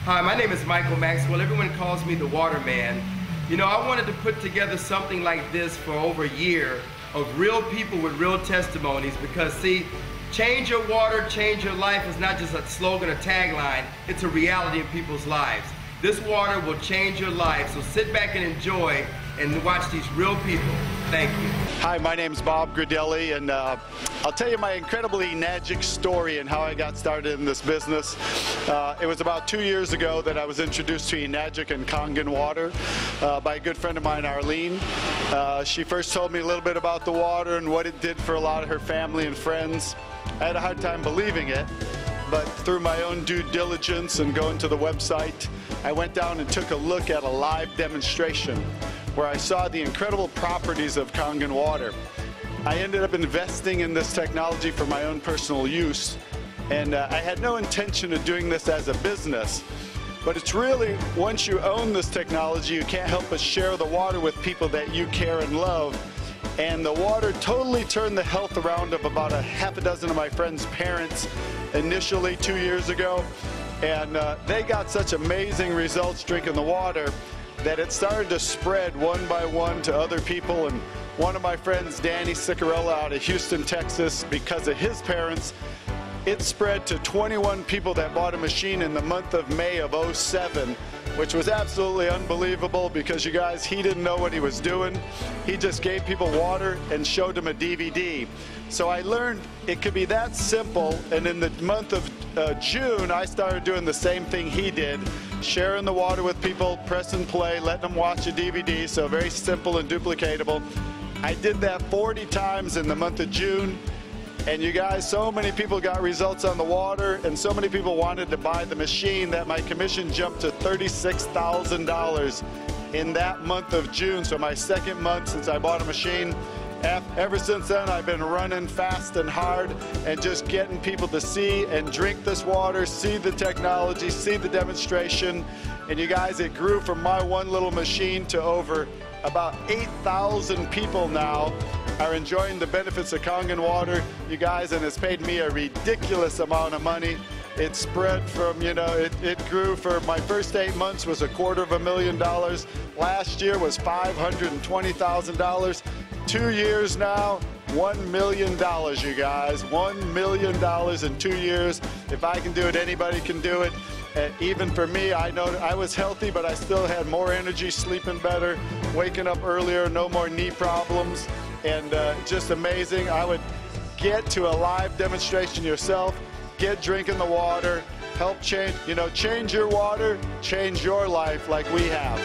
Hi, my name is Michael Maxwell. Everyone calls me the Waterman. You know, I wanted to put together something like this for over a year of real people with real testimonies because, see, change your water, change your life is not just a slogan or tagline, it's a reality in people's lives. This water will change your life, so sit back and enjoy and watch these real people. Thank you. Hi, my name's Bob Gradelli, and I'll tell you my incredibly enagic story and how I got started in this business. It was about 2 years ago that I was introduced to enagic and Kangen water by a good friend of mine, Arlene. She first told me a little bit about the water and what it did for a lot of her family and friends. I had a hard time believing it, but through my own due diligence and going to the website, I went down and took a look at a live demonstration where I saw the incredible properties of Kangen water. I ended up investing in this technology for my own personal use, and I had no intention of doing this as a business. But it's really, once you own this technology, you can't help but share the water with people that you care and love. And the water totally turned the health around of about a half a dozen of my friends' parents initially 2 years ago. And they got such amazing results drinking the water that it started to spread one by one to other people. And one of my friends, Danny Sicarella out of Houston, Texas, because of his parents, it spread to 21 people that bought a machine in the month of May of '07, which was absolutely unbelievable because, you guys, he didn't know what he was doing. He just gave people water and showed them a DVD. So I learned it could be that simple, and in the month of June, I started doing the same thing he did, sharing the water with people, press and play, letting them watch a DVD, so very simple and duplicatable. I did that 40 times in the month of June. And you guys, so many people got results on the water, and so many people wanted to buy the machine that my commission jumped to $36,000 in that month of June. So my second month since I bought a machine. Ever since then, I've been running fast and hard and just getting people to see and drink this water, see the technology, see the demonstration. And you guys, it grew from my one little machine to over about 8,000 people now are enjoying the benefits of Kangen water, you guys, and it's paid me a ridiculous amount of money. It spread from, you know, it grew for my first 8 months was $250,000. Last year was $520,000. 2 years now, $1 million, you guys. $1 million in 2 years. If I can do it, anybody can do it. Even for me, I know I was healthy, but I still had more energy, sleeping better, waking up earlier, no more knee problems, and just amazing. I would get to a live demonstration yourself, get drinking the water, help change, you know, change your water, change your life like we have.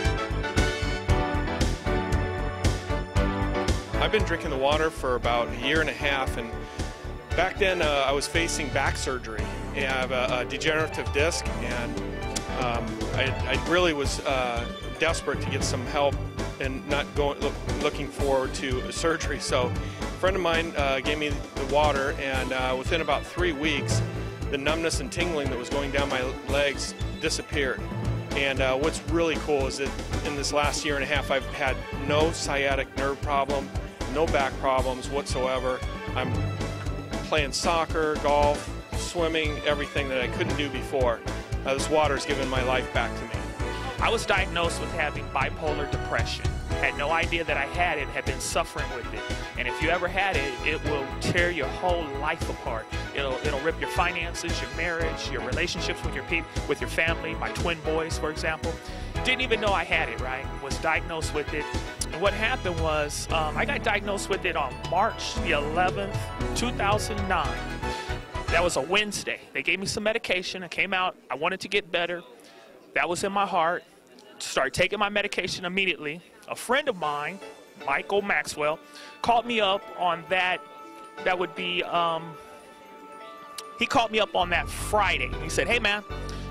I've been drinking the water for about a year and a half, and back then I was facing back surgery. I have a degenerative disc, and I really was desperate to get some help and not looking forward to a surgery. So a friend of mine gave me the water, and within about 3 weeks, the numbness and tingling that was going down my legs disappeared. And what's really cool is that in this last year and a half, I've had no sciatic nerve problem, no back problems whatsoever. I'm playing soccer, golf, swimming, everything that I couldn't do before. This water's given my life back to me. I was diagnosed with having bipolar depression. Had no idea that I had it, had been suffering with it. And if you ever had it, it will tear your whole life apart. It'll rip your finances, your marriage, your relationships with your family, my twin boys, for example. Didn't even know I had it, right? Was diagnosed with it. And what happened was, I got diagnosed with it on March the 11th, 2009. That was a Wednesday. They gave me some medication. I came out. I wanted to get better. That was in my heart. Started taking my medication immediately. A friend of mine, Michael Maxwell, called me up on that. That would be, he called me up on that Friday. He said, hey man,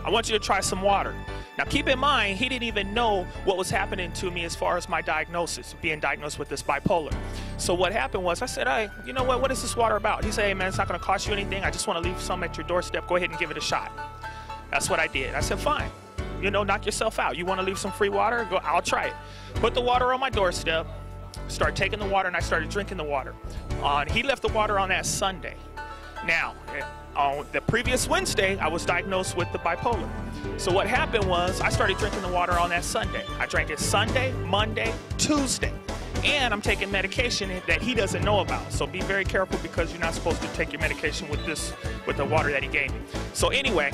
I want you to try some water. Now keep in mind, he didn't even know what was happening to me as far as my diagnosis, being diagnosed with this bipolar. So what happened was I said, hey, you know what is this water about? He said, hey man, it's not gonna cost you anything. I just wanna leave some at your doorstep. Go ahead and give it a shot. That's what I did. I said, fine. You know, knock yourself out. You wanna leave some free water? Go, I'll try it. Put the water on my doorstep, started taking the water, and I started drinking the water. He left the water on that Sunday. Now, on the previous Wednesday, I was diagnosed with the bipolar. So what happened was I started drinking the water on that Sunday. I drank it Sunday, Monday, Tuesday. And I'm taking medication that he doesn't know about. So be very careful, because you're not supposed to take your medication with the water that he gave me. So anyway,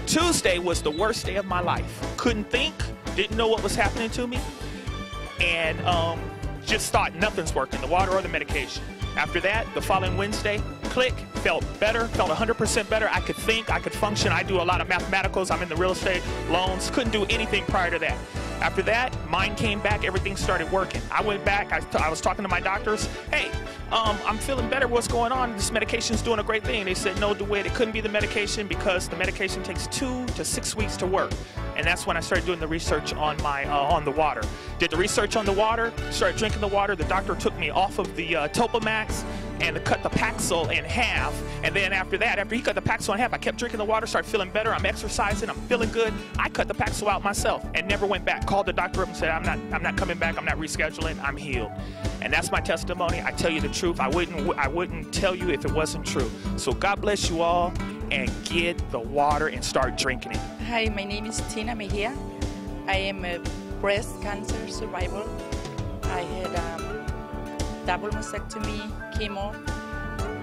Tuesday was the worst day of my life. Couldn't think, didn't know what was happening to me, and just thought nothing's working, the water or the medication. After that, the following Wednesday, click, felt better, felt 100% better. I could think, I could function. I do a lot of mathematicals. I'm in the real estate loans. Couldn't do anything prior to that. After that, mine came back, everything started working. I went back, I was talking to my doctors. Hey, I'm feeling better, what's going on? This medication's doing a great thing. They said, no, DeWitt, it couldn't be the medication, because the medication takes 2 to 6 weeks to work. And that's when I started doing the research on on the water. Did the research on the water, started drinking the water. The doctor took me off of the Topamax and cut the Paxil in half. And then after that, after he cut the Paxil in half, I kept drinking the water, started feeling better. I'm exercising, I'm feeling good. I cut the Paxil out myself and never went back. Called the doctor up and said, I'm not coming back, I'm not rescheduling, I'm healed. And that's my testimony. I tell you the truth. I wouldn't tell you if it wasn't true. So God bless you all, and get the water and start drinking it. Hi, my name is Tina Mejia. I am a breast cancer survivor. I had double mastectomy, chemo,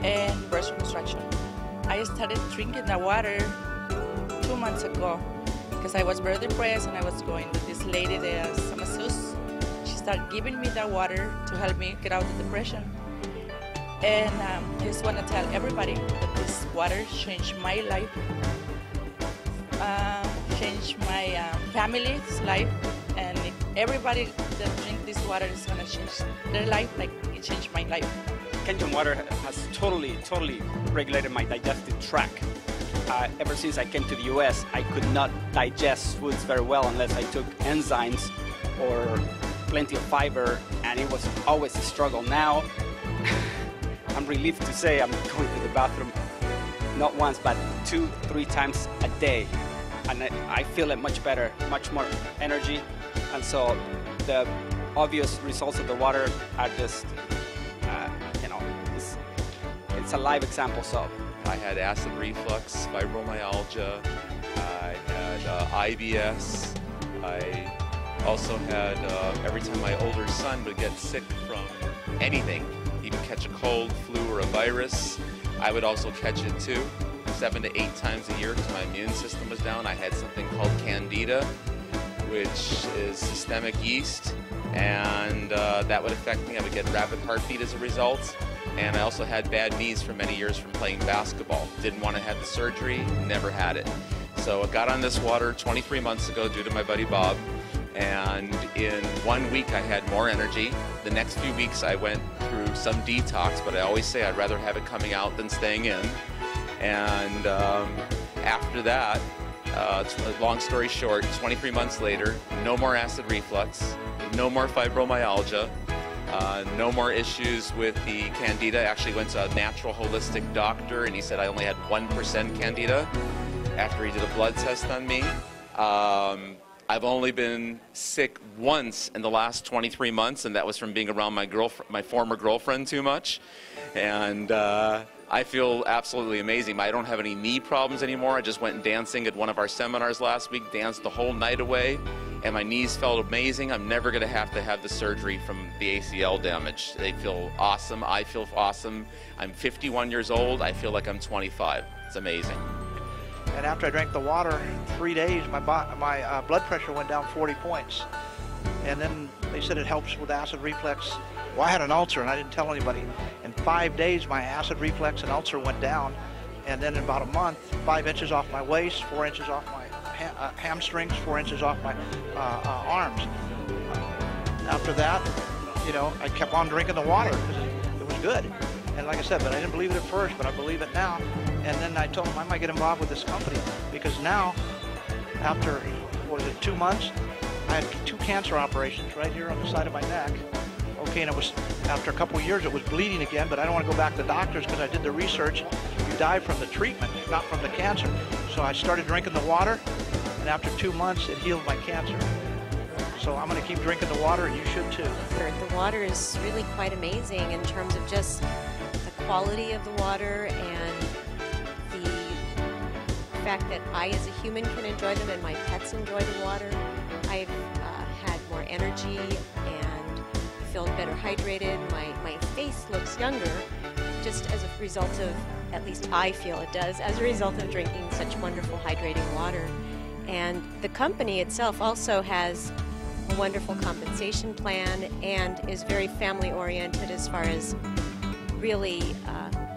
and breast reconstruction. I started drinking the water 2 months ago because I was very depressed, and I was going with this lady, the masseuse. She started giving me the water to help me get out of the depression. And I just want to tell everybody that this water changed my life, changed my family's life, and if everybody that drink this water is going to change their life like it changed my life. Kangen water has totally regulated my digestive tract. Ever since I came to the US, I could not digest foods very well unless I took enzymes or plenty of fiber, and it was always a struggle. Now, I'm relieved to say I'm going to the bathroom not once, but 2-3 times a day. And I feel it much better, much more energy. And so the obvious results of the water are just, it's a live example. So I had acid reflux, fibromyalgia, I had IBS, I also had, every time my older son would get sick from anything, even catch a cold, flu, or a virus, I would also catch it too, 7 to 8 times a year, because my immune system was down. I had something called Candida, which is systemic yeast, and that would affect me. I would get rapid heartbeat as a result. And I also had bad knees for many years from playing basketball. Didn't want to have the surgery, never had it. So I got on this water 23 months ago due to my buddy Bob, and in 1 week I had more energy. The next few weeks I went through some detox, but I always say I'd rather have it coming out than staying in. And after that, long story short, 23 months later, no more acid reflux, no more fibromyalgia, no more issues with the Candida. I actually went to a natural holistic doctor, and he said I only had 1% Candida after he did a blood test on me. I've only been sick once in the last 23 months, and that was from being around my former girlfriend too much. And I feel absolutely amazing. I don't have any knee problems anymore. I just went dancing at one of our seminars last week, danced the whole night away, and my knees felt amazing. I'm never going to have the surgery from the ACL damage. They feel awesome. I feel awesome. I'm 51 years old. I feel like I'm 25. It's amazing. And after I drank the water, 3 days, my blood pressure went down 40 points. And then they said it helps with acid reflux. Well, I had an ulcer, and I didn't tell anybody. In 5 days, my acid reflux and ulcer went down. And then in about a month, 5 inches off my waist, 4 inches off my hamstrings, 4 inches off my arms. After that, I kept on drinking the water because it was good. And like I said, but I didn't believe it at first, but I believe it now. And then I told them I might get involved with this company, because now, after, 2 months, I had 2 cancer operations right here on the side of my neck. Okay, and it was, after a couple of years, it was bleeding again, but I don't want to go back to the doctors because I did the research. You die from the treatment, not from the cancer. So I started drinking the water, and after 2 months, it healed my cancer. So I'm going to keep drinking the water, and you should too. The water is really quite amazing in terms of just the quality of the water and the fact that I as a human can enjoy them and my pets enjoy the water. I've had more energy and feel better hydrated. My face looks younger just as a result of, at least I feel it does, as a result of drinking such wonderful hydrating water. And the company itself also has a wonderful compensation plan and is very family oriented as far as really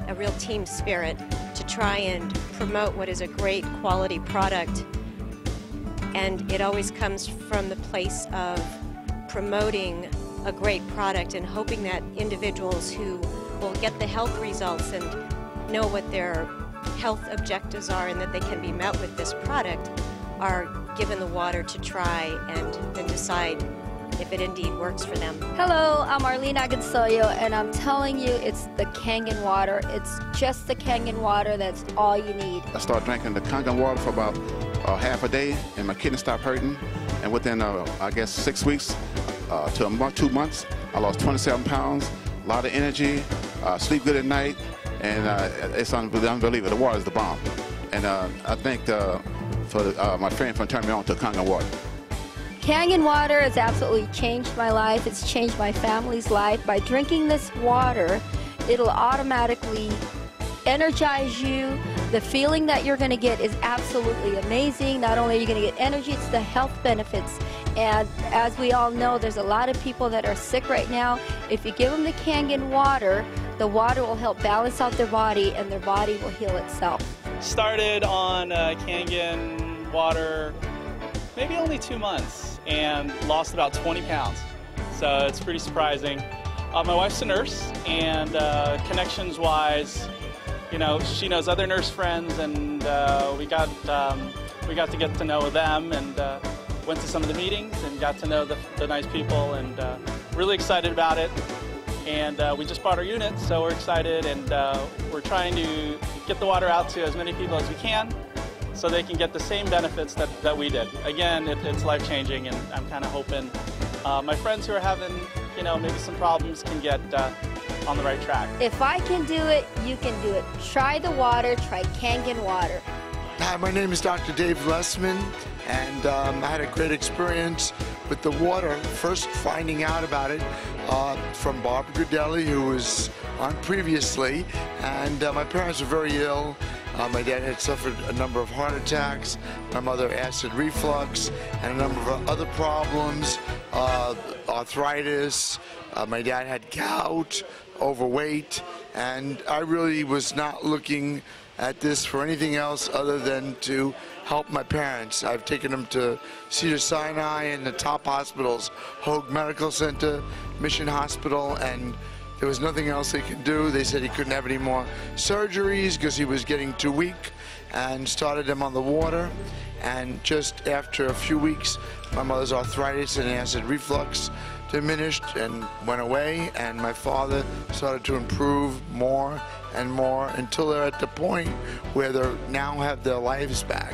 a real team spirit to try and promote what is a great quality product. And it always comes from the place of promoting a great product and hoping that individuals who will get the health results and know what their health objectives are and that they can be met with this product are given the water to try and then decide if it indeed works for them. Hello, I'm Arlene Agonsoyo, and I'm telling you, it's the Kangen water. It's just the Kangen water. That's all you need. I started drinking the Kangen water for about half a day, and my kidneys stopped hurting. And within, I guess, 6 weeks to a month, 2 months, I lost 27 pounds, a lot of energy, sleep good at night, and it's unbelievable. The water is the bomb. And I thank for my friend for turning me on to Kangen water. Kangen water has absolutely changed my life. It's changed my family's life. By drinking this water, it'll automatically energize you. The feeling that you're going to get is absolutely amazing. Not only are you going to get energy, it's the health benefits. And as we all know, there's a lot of people that are sick right now. If you give them the Kangen water, the water will help balance out their body and their body will heal itself. Started on Kangen water maybe only 2 months and lost about 20 pounds. So it's pretty surprising. My wife's a nurse, and connections-wise, you know, she knows other nurse friends, and we got to get to know them, and went to some of the meetings and got to know the nice people, and really excited about it. And we just bought our unit, so we're excited, and we're trying to get the water out to as many people as we can, so they can get the same benefits that we did. Again, it's life-changing, and I'm kind of hoping my friends who are having, you know, maybe some problems can get on the right track. If I can do it, you can do it. Try the water, try Kangen water. Hi, my name is Dr. Dave Lessman, and I had a great experience with the water, first finding out about it from Barbara Grudelli, who was on previously, and my parents were very ill. My dad had suffered a number of heart attacks, my mother acid reflux, and a number of other problems, arthritis. My dad had gout, overweight, and I really was not looking at this for anything else other than to help my parents. I've taken them to Cedars-Sinai and the top hospitals, Hoag Medical Center, Mission Hospital, and there was nothing else they could do. They said he couldn't have any more surgeries because he was getting too weak, and started him on the water. And just after a few weeks, my mother's arthritis and acid reflux diminished and went away, and my father started to improve more and more until they're at the point where they now have their lives back.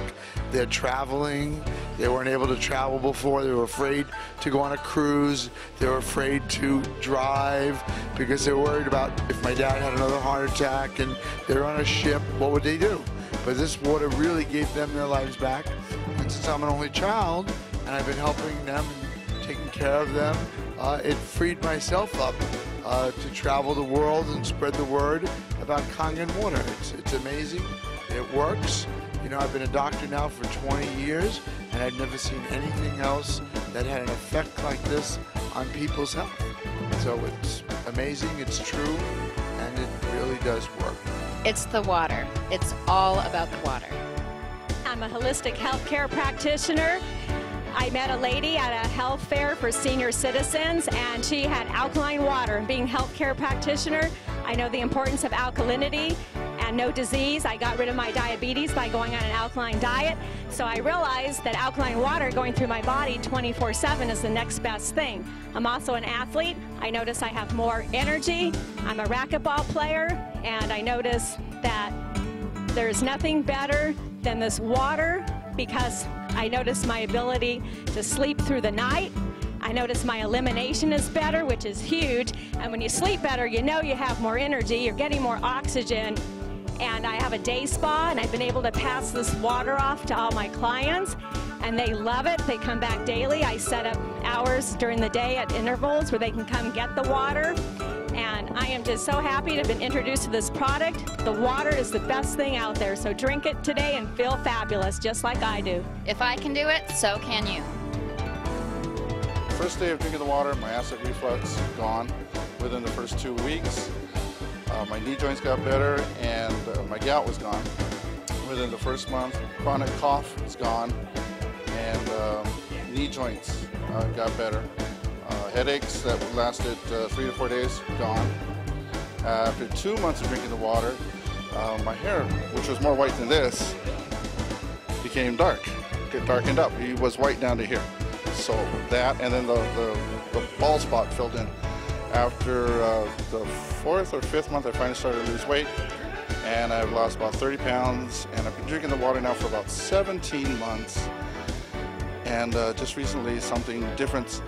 They're traveling. They weren't able to travel before. They were afraid to go on a cruise. They were afraid to drive because they were worried about if my dad had another heart attack and they're on a ship, what would they do? But this water really gave them their lives back. And since I'm an only child and I've been helping them and taking care of them, it freed myself up to travel the world and spread the word about Kangen water. It's amazing. It works. You know, I've been a doctor now for 20 years, and I've never seen anything else that had an effect like this on people's health. So it's amazing, it's true, and it really does work. It's the water. It's all about the water. I'm a holistic healthcare practitioner. I met a lady at a health fair for senior citizens, and she had alkaline water. Being a healthcare practitioner, I know the importance of alkalinity and no disease. I got rid of my diabetes by going on an alkaline diet, so I realized that alkaline water going through my body 24/7 is the next best thing. I'm also an athlete. I notice I have more energy. I'm a racquetball player, and I notice that there's nothing better than this water because I notice my ability to sleep through the night. I notice my elimination is better, which is huge. And when you sleep better, you know you have more energy, you're getting more oxygen. And I have a day spa, and I've been able to pass this water off to all my clients, and they love it. They come back daily. I set up hours during the day at intervals where they can come get the water. And I am just so happy to have been introduced to this product. The water is the best thing out there, so drink it today and feel fabulous, just like I do. If I can do it, so can you. First day of drinking the water, my acid reflux gone within the first 2 weeks. My knee joints got better, and my gout was gone within the first month. Chronic cough is gone, and knee joints got better. Headaches that lasted 3 to 4 days, gone. After 2 months of drinking the water, my hair, which was more white than this, became dark. It darkened up. It was white down to here. So that, and then the bald spot filled in. After the 4th or 5th month, I finally started to lose weight, and I've lost about 30 pounds, and I've been drinking the water now for about 17 months. And just recently, something different's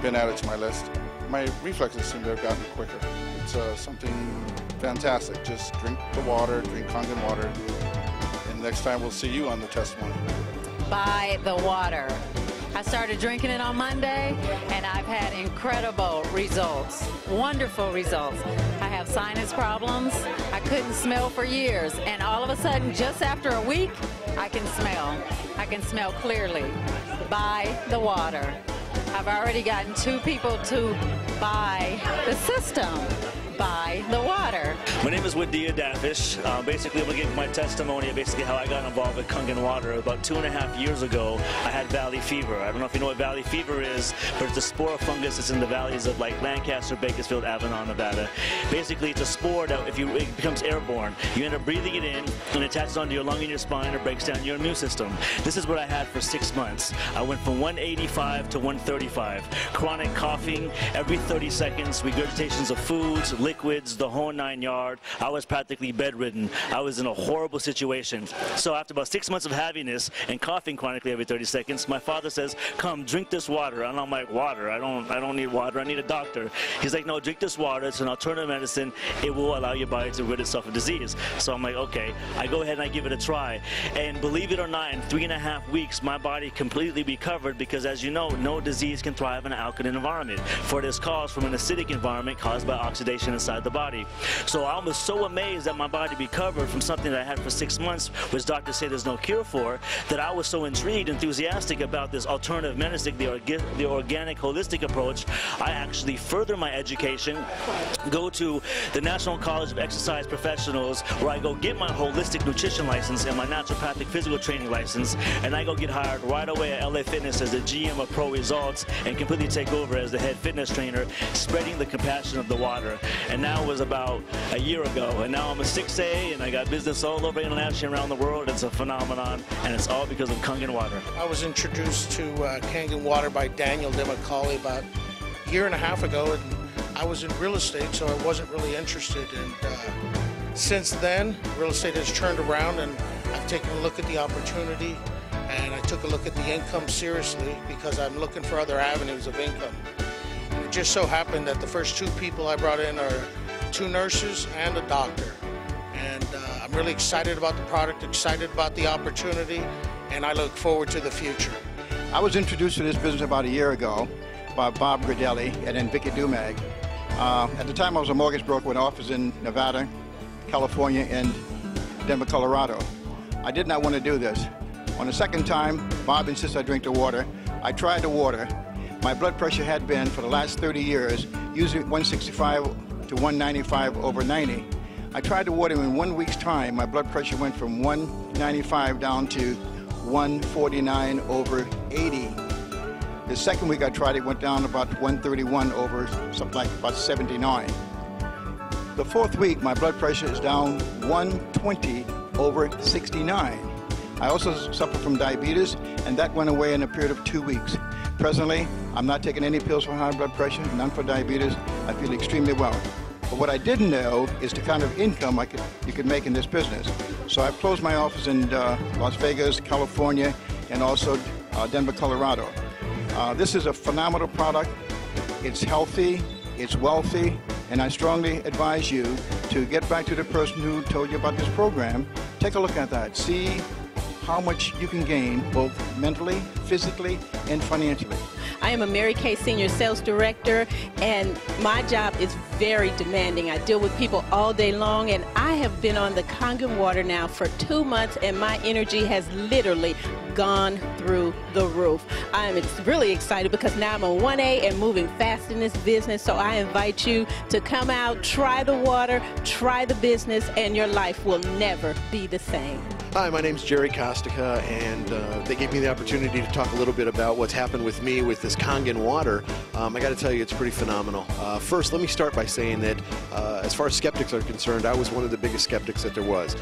been added to my list. My reflexes seem to have gotten quicker. It's something fantastic. Just drink the water, drink Kangen water, and next time we'll see you on the testimony. Buy the water. I started drinking it on Monday, and I've had incredible results, wonderful results. I have sinus problems. I couldn't smell for years, and all of a sudden, just after a week, I can smell. I can smell clearly. Buy the water. I've already gotten 2 people to buy the system. Buy the water. My name is Wadia Dafish. Basically, I'm going to give my testimony of basically how I got involved with Kangen water. About 2.5 years ago, I had valley fever. I don't know if you know what valley fever is, but it's a spore fungus that's in the valleys of like Lancaster, Bakersfield, Avalon, Nevada. Basically, it's a spore that it becomes airborne. You end up breathing it in, and it attaches onto your lung and your spine, or breaks down your immune system. This is what I had for 6 months. I went from 185 to 135. Chronic coughing every 30 seconds, regurgitations of foods, liquids, the whole 9 yards. I was practically bedridden. I was in a horrible situation. So after about 6 months of having this and coughing chronically every 30 seconds, my father says, "Come, drink this water." And I'm like, "Water? I don't need water. I need a doctor." He's like, "No, drink this water. It's an alternative medicine. It will allow your body to rid itself of disease." So I'm like, okay. I go ahead and I give it a try. And believe it or not, in 3.5 weeks, my body completely recovered, because as you know, no disease can thrive in an alkaline environment. For it is caused from an acidic environment caused by oxidation inside the body. So I was so amazed that my body recovered from something that I had for 6 months, which doctors say there's no cure for, that I was so intrigued, enthusiastic about this alternative medicine, the organic, holistic approach. I actually further my education, go to the National College of Exercise Professionals, where I go get my holistic nutrition license and my naturopathic physical training license, and I go get hired right away at LA Fitness as the GM of Pro Results and completely take over as the head fitness trainer, spreading the compassion of the water. And now it was about a year ago, and now I'm a 6A, and I got business all over internationally around the world. It's a phenomenon, and it's all because of Kangen water. I was introduced to Kangen water by Daniel DeMcCauley about a year and a half ago, and I was in real estate, so I wasn't really interested. And since then, real estate has turned around, and I've taken a look at the opportunity, and I took a look at the income seriously, because I'm looking for other avenues of income. And it just so happened that the first 2 people I brought in are 2 nurses and a doctor. And I'm really excited about the product, excited about the opportunity, and I look forward to the future. I was introduced to this business about a year ago by Bob Gridelli and then Vicky Dumag. At the time, I was a mortgage broker with an office in Nevada, California, and Denver, Colorado. I did not want to do this. On the second time, Bob insisted I drink the water. I tried the water. My blood pressure had been, for the last 30 years, usually 165 to 195 over 90. I tried the water, and in 1 week's time, my blood pressure went from 195 down to 149 over 80. The second week I tried it, went down about 131 over something like about 79. The 4th week, my blood pressure is down 120 over 69. I also suffer from diabetes, and that went away in a period of 2 weeks. Presently, I'm not taking any pills for high blood pressure, none for diabetes. I feel extremely well. But what I didn't know is the kind of income you could make in this business. So I've closed my office in Las Vegas, California, and also Denver, Colorado. This is a phenomenal product. It's healthy, it's wealthy, and I strongly advise you to get back to the person who told you about this program. Take a look at that. See how much you can gain both mentally, physically, and financially. I am a Mary Kay Senior Sales Director, and my job is very demanding. I deal with people all day long, and I have been on the Kangen water now for 2 months, and my energy has literally gone through the roof. I am really excited because now I'm a 1A and moving fast in this business, so I invite you to come out, try the water, try the business, and your life will never be the same. Hi, my name's Jerry Kostica, and they gave me the opportunity to talk a little bit about what's happened with me with this Kangen water. I got to tell you, it's pretty phenomenal. First, let me start by saying that as far as skeptics are concerned, I was one of the biggest skeptics that there was.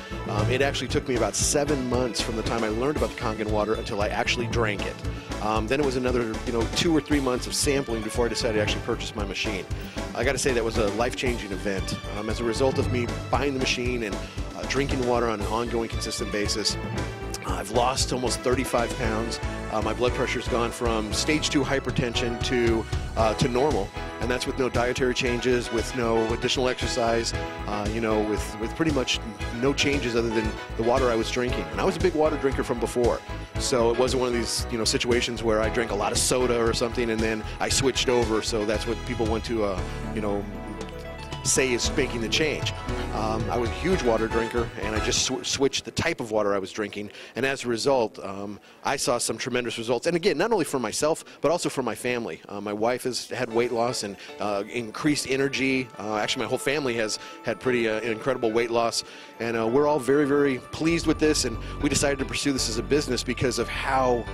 It actually took me about 7 months from the time I learned about the Kangen water until I actually drank it. Then it was another 2 or 3 months of sampling before I decided to actually purchase my machine. I got to say that was a life-changing event. As a result of me buying the machine and drinking water on an ongoing, consistent basis, I've lost almost 35 pounds. My blood pressure's gone from stage 2 hypertension to normal, and that's with no dietary changes, with no additional exercise, with pretty much no changes other than the water I was drinking. And I was a big water drinker from before, so it wasn't one of these situations where I drank a lot of soda or something and then I switched over. So that's what people want to say is making the change. I was a huge water drinker, and I just switched the type of water I was drinking, and as a result, I saw some tremendous results. And again, not only for myself, but also for my family. My wife has had weight loss and increased energy. Actually, my whole family has had pretty incredible weight loss, and we're all very, very pleased with this, and we decided to pursue this as a business because of how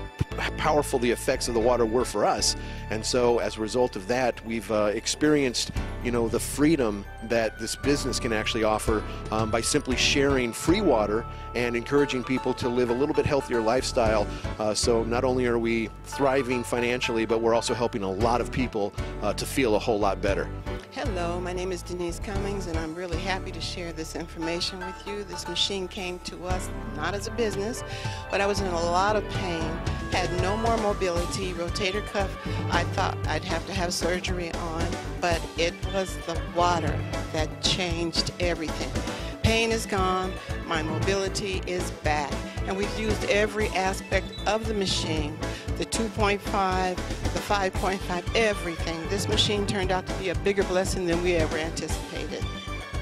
powerful the effects of the water were for us. And so as a result of that, we've experienced the freedom that this business can actually offer by simply sharing free water and encouraging people to live a little bit healthier lifestyle. So not only are we thriving financially, but we're also helping a lot of people to feel a whole lot better. Hello, my name is Denise Cummings, and I'm really happy to share this information with you. This machine came to us not as a business, but I was in a lot of pain, had no more mobility, rotator cuff. I thought I'd have to have surgery on, but it was the water that changed everything. Pain is gone, my mobility is back, and we've used every aspect of the machine, the 2.5, the 5.5, everything. This machine turned out to be a bigger blessing than we ever anticipated.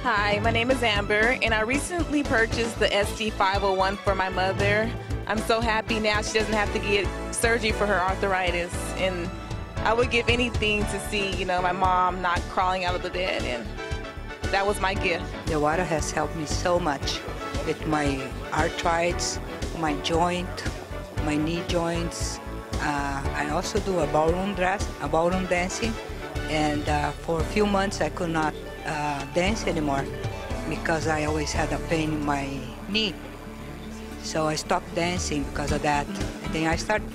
Hi, my name is Amber, and I recently purchased the SD501 for my mother. I'm so happy now she doesn't have to get surgery for her arthritis, and I would give anything to see, my mom not crawling out of the bed, and that was my gift. The water has helped me so much with my arthritis, my joint, my knee joints. I also do a ballroom dancing, and for a few months I could not dance anymore because I always had a pain in my knee. So I stopped dancing because of that. And then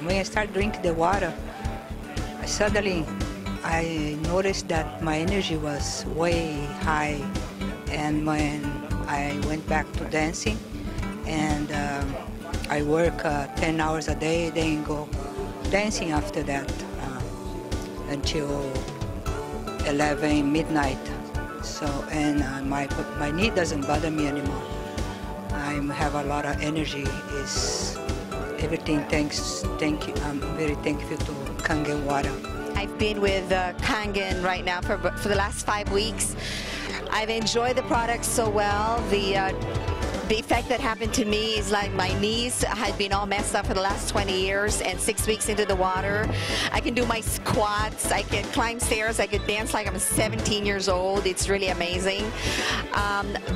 when I started drinking the water, suddenly I noticed that my energy was way high, and when I went back to dancing, and I work 10 hours a day, then go dancing after that until 11 midnight. So, and my knee doesn't bother me anymore. I have a lot of energy. Is everything thank you. I'm very thankful to Kangen water. I've been with Kangen right now for the last 5 weeks. I've enjoyed the product so well. The effect that happened to me is like my knees had been all messed up for the last 20 years, and 6 weeks into the water, I can do my squats, I can climb stairs, I could dance like I'm 17 years old. It's really amazing.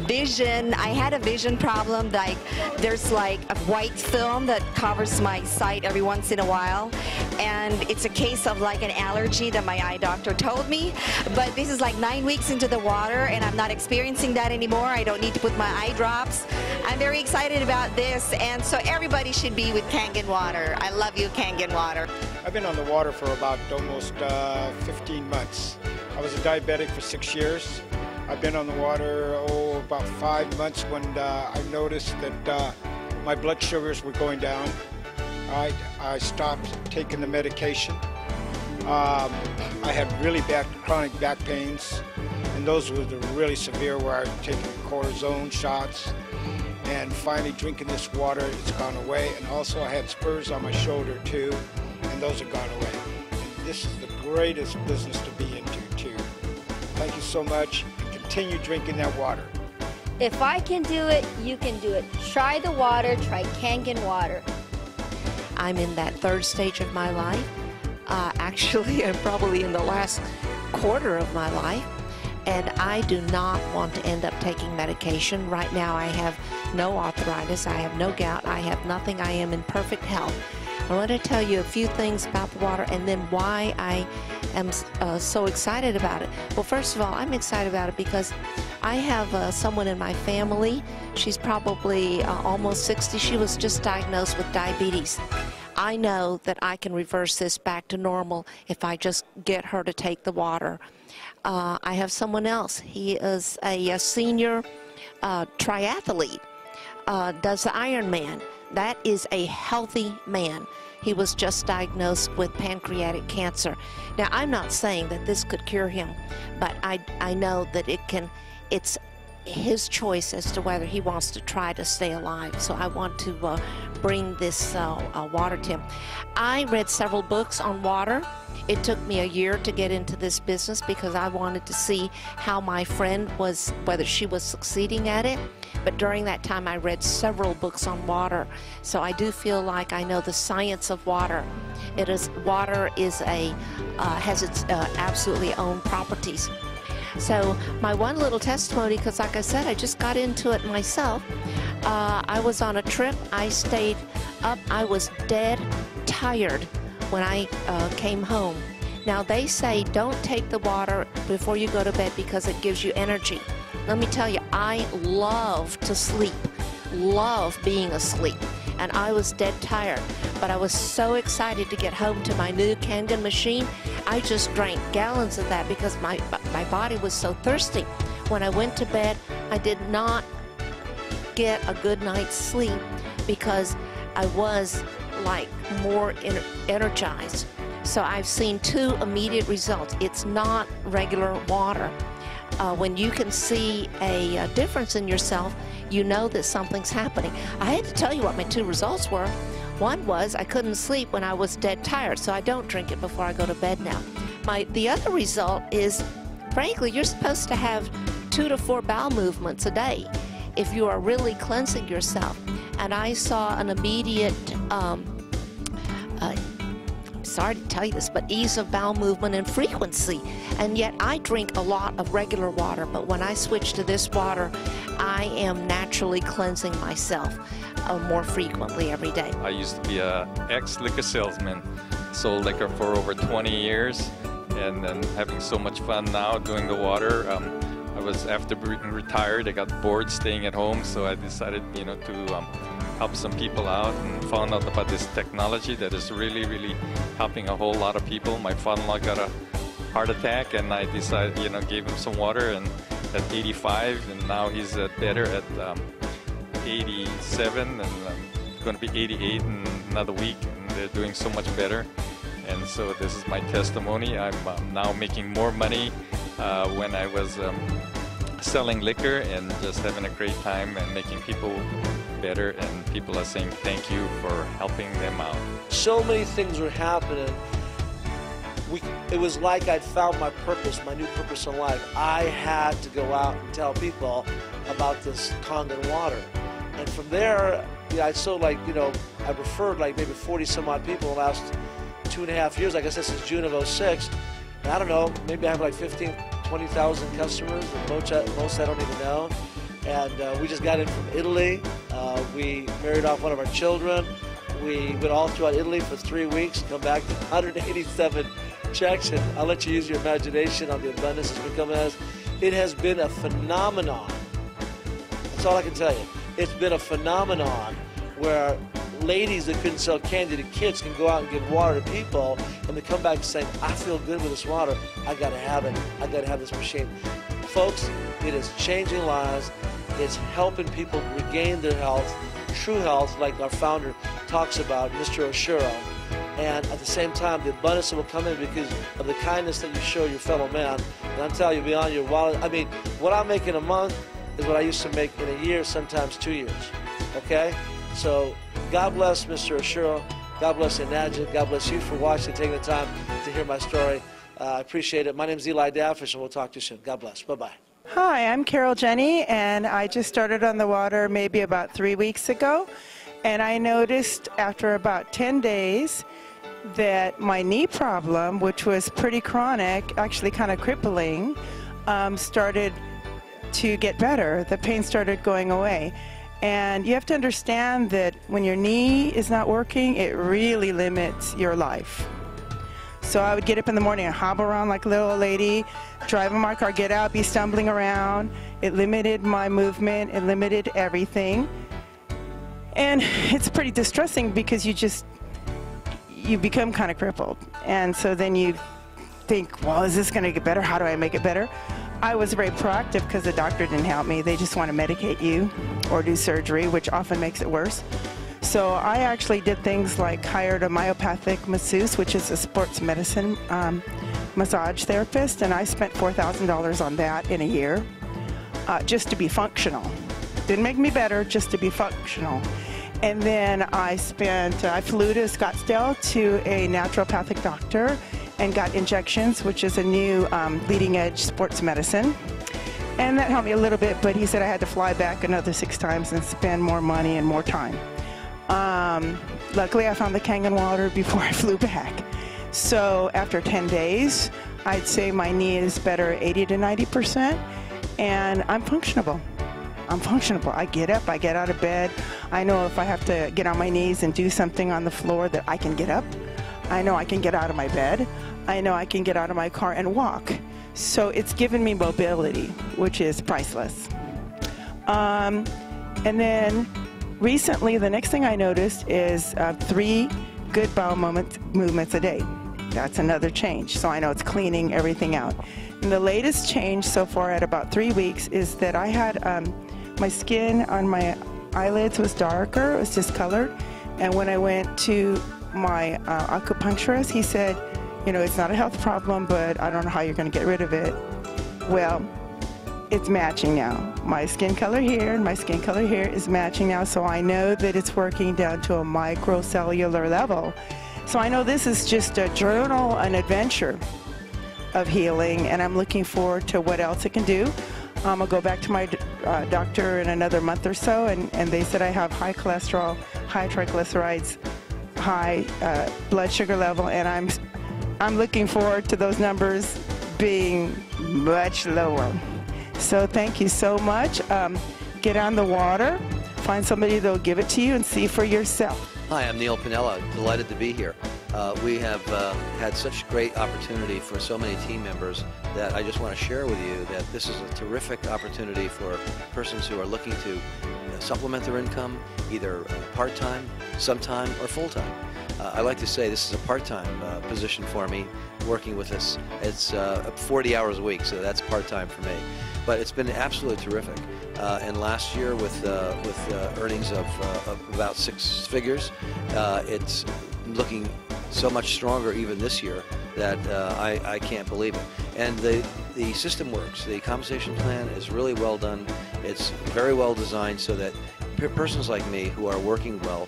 Vision, I had a vision problem. Like there's like a white film that covers my sight every once in a while, and it's a case of like an allergy that my eye doctor told me. But this is like 9 weeks into the water, and I'm not experiencing that anymore. I don't need to put my eye drops. I'm very excited about this, and so everybody should be with Kangen water. I love you, Kangen water. I've been on the water for about almost 15 months. I was a diabetic for 6 years. I've been on the water, about 5 months when I noticed that my blood sugars were going down. I stopped taking the medication, I had really bad chronic back pains, and those were the really severe where I was taking cortisone shots. And finally drinking this water, it's gone away. And also I had spurs on my shoulder too, and those have gone away. And this is the greatest business to be into too. Thank you so much, and continue drinking that water. If I can do it, you can do it. Try the water, try Kangen water. I'm in that third stage of my life. Actually, I'm probably in the last quarter of my life, and I do not want to end up taking medication. Right now, I have no arthritis, I have no gout, I have nothing. I am in perfect health. I want to tell you a few things about the water and then why I am so excited about it. Well, first of all, I'm excited about it because I have someone in my family. She's probably almost 60. She was just diagnosed with diabetes. I know that I can reverse this back to normal if I just get her to take the water. I have someone else. He is a senior triathlete, does the Ironman. That is a healthy man. He was just diagnosed with pancreatic cancer. Now, I'm not saying that this could cure him, but I know that it's his choice as to whether he wants to try to stay alive. So I want to bring this water to him. I read several books on water. It took me a year to get into this business because I wanted to see how my friend was, whether she was succeeding at it. But during that time, I read several books on water. So I do feel like I know the science of water. Water has its absolutely own properties. So my one little testimony, because like I said, I just got into it myself. I was on a trip. I stayed up. I was dead tired when I came home. Now they say don't take the water before you go to bed because it gives you energy. Let me tell you, I love to sleep, love being asleep, and I was dead tired. But I was so excited to get home to my new Kangen machine. I just drank gallons of that because my body was so thirsty. When I went to bed, I did not get a good night's sleep because I was like more energized. So I've seen two immediate results. It's not regular water. When you can see a difference in yourself, you know that something's happening. I had to tell you what my two results were. One was I couldn't sleep when I was dead tired, so I don't drink it before I go to bed now. The other result is, frankly, you're supposed to have 2 to 4 bowel movements a day if you are really cleansing yourself. And I saw an immediate, I'm sorry to tell you this, but ease of bowel movement and frequency. And yet I drink a lot of regular water, but when I switch to this water, I am naturally cleansing myself more frequently every day. I used to be an ex-liquor salesman, sold liquor for over 20 years, and then having so much fun now doing the water. After being retired, I got bored staying at home, so I decided, to help some people out and found out about this technology that is really, really helping a whole lot of people. My father-in-law got a heart attack, and I decided, gave him some water, and at 85, and now he's better at 87, and going to be 88 in another week, and they're doing so much better. And so this is my testimony. I'm now making more money when I was selling liquor and just having a great time and making people better, and people are saying thank you for helping them out. So many things were happening. It was like I'd found my purpose, my new purpose in life. I had to go out and tell people about this Kangen water. And from there, I referred like maybe 40 some odd people in the last 2.5 years, like I said, since June of '06. And I don't know, maybe I have like 15, 20,000 customers, and most I don't even know. And we just got in from Italy. We married off one of our children. We went all throughout Italy for 3 weeks, come back to 187 checks, and I'll let you use your imagination on the abundance that's been coming at us. It has been a phenomenon. That's all I can tell you. It's been a phenomenon where ladies that couldn't sell candy to kids can go out and give water to people, and they come back saying, I feel good with this water. I gotta have it. I gotta have this machine. Folks, it is changing lives. It's helping people regain their health, true health, like our founder talks about, Mr. Oshiro. and at the same time, the abundance will come in because of the kindness that you show your fellow man. And I'm telling you, beyond your wallet, I mean, what I make in a month is what I used to make in a year, sometimes 2 years. Okay? So God bless Mr. Ashura. God bless Enadja. God bless you for watching, taking the time to hear my story. I appreciate it. My name is Eli Dafish, and we'll talk to you soon. God bless. Bye-bye. Hi, I'm Carol Jenny, and I just started on the water maybe about 3 weeks ago. And I noticed after about 10 days that my knee problem, which was pretty chronic, actually kind of crippling, started to get better. The pain started going away. And you have to understand that when your knee is not working, it really limits your life. So I would get up in the morning and hobble around like a little old lady, driving my car, get out, be stumbling around. It limited my movement. It limited everything. And it's pretty distressing because you become kind of crippled. And so then you think, well, is this going to get better? How do I make it better? I was very proactive because the doctor didn't help me. They just want to medicate you or do surgery, which often makes it worse. So I actually did things like hired a myopathic masseuse, which is a sports medicine massage therapist, and I spent $4,000 on that in a year just to be functional. Didn't make me better, just to be functional. And then I flew to Scottsdale to a naturopathic doctor and got injections, which is a new leading edge sports medicine. And that helped me a little bit, but he said I had to fly back another 6 times and spend more money and more time. Luckily, I found the Kangen water before I flew back. So after 10 days, I'd say my knee is better 80 to 90%, and I'm functionable. I get up, I get out of bed. I know if I have to get on my knees and do something on the floor that I can get up. I know I can get out of my bed. I know I can get out of my car and walk. So it's given me mobility, which is priceless. And then recently, the next thing I noticed is 3 good bowel movements a day. That's another change. So I know it's cleaning everything out. And the latest change so far at about 3 weeks is that I had my skin on my eyelids was darker, it was discolored. And when I went to my acupuncturist, he said, you know, it's not a health problem, but I don't know how you're going to get rid of it. Well, it's matching now. My skin color here and my skin color here is matching now, so I know that it's working down to a microcellular level. So I know this is just a journal, an adventure of healing, and I'm looking forward to what else it can do. I'm going to go back to my doctor in another month or so, and they said I have high cholesterol, high triglycerides, high blood sugar level, and I'm looking forward to those numbers being much lower. So thank you so much. Get on the water, find somebody that'll give it to you, and see for yourself. Hi, I'm Neil Pinella. Delighted to be here. We have had such great opportunity for so many team members that I just want to share with you that this is a terrific opportunity for persons who are looking to supplement their income, either part-time, sometime, or full-time. I like to say this is a part-time position for me, working with us. It's 40 hours a week, so that's part-time for me. But it's been absolutely terrific. And last year, with earnings of about 6 figures, it's looking so much stronger even this year that I can't believe it. And the system works. The compensation plan is really well done. It's very well designed so that persons like me who are working well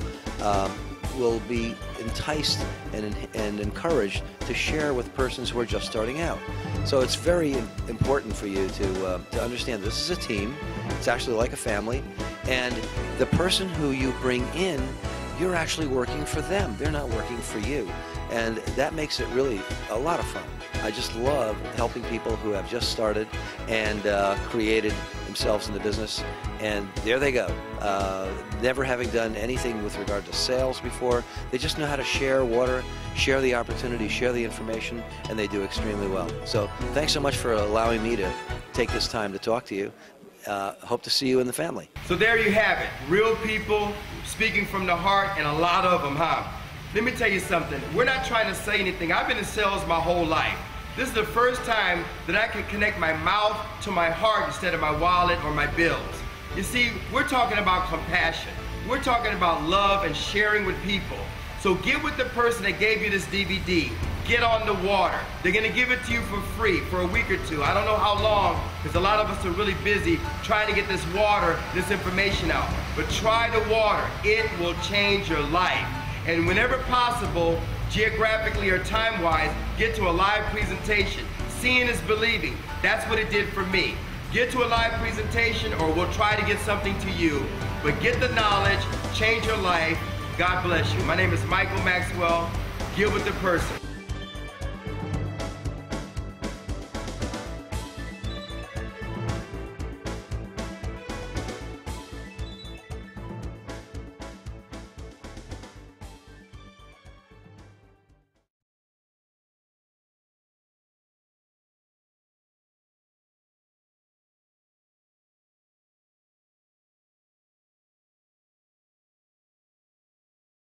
will be enticed and encouraged to share with persons who are just starting out. So it's very important for you to understand this is a team. It's actually like a family, and the person who you bring in, you're actually working for them. They're not working for you, and that makes it really a lot of fun. I just love helping people who have just started and created themselves in the business, and there they go. Never having done anything with regard to sales before, they just know how to share water, share the opportunity, share the information, and they do extremely well. So thanks so much for allowing me to take this time to talk to you. Hope to see you in the family. So there you have it. Real people speaking from the heart, and a lot of them, huh? Let me tell you something. We're not trying to say anything. I've been in sales my whole life. This is the first time that I can connect my mouth to my heart instead of my wallet or my bills. You see, we're talking about compassion. We're talking about love and sharing with people. So get with the person that gave you this DVD. Get on the water. They're going to give it to you for free for a week or two. I don't know how long, because a lot of us are really busy trying to get this water, this information out. But try the water. It will change your life. And whenever possible, geographically or time-wise, get to a live presentation. Seeing is believing. That's what it did for me. Get to a live presentation, or we'll try to get something to you. But get the knowledge, change your life. God bless you. My name is Michael Maxwell. Get with the person.